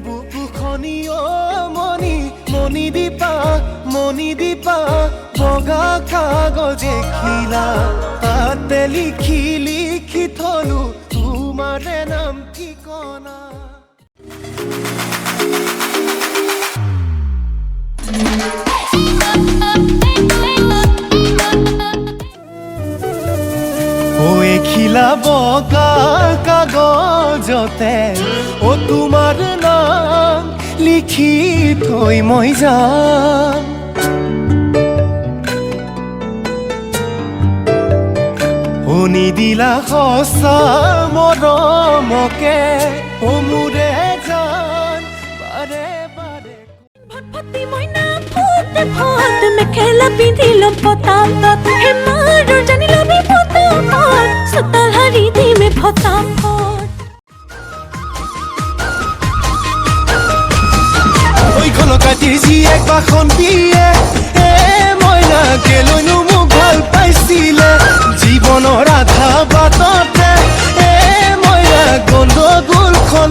বুকুখনি মনি মনি দীপা বগা কাগজে খিলা তাতে লিখি থলো তোমাৰে নাম ঠিকনা। খিলা বগা কাগজতে তোমাৰ নাম লিখি থৈ মই যাম। শুনি দিলা সঁচা মৰমকে মোৰে জান বাৰে বাৰে। ভটভটি মইনা ফুটে ফট মেখেলা পিন্ধি ল'ম পতালত হেমাৰৰ জানি ল'বি পতাপত চোতাল হাৰি দিমে ফটাফট। ঐখন কাটি জীয়েক বাখন দিয়ে মইনা কেলৈনো মোক ভাল পাইছিলে জীৱনৰ আধা বাটতে মইনা গণ্ডগোলখন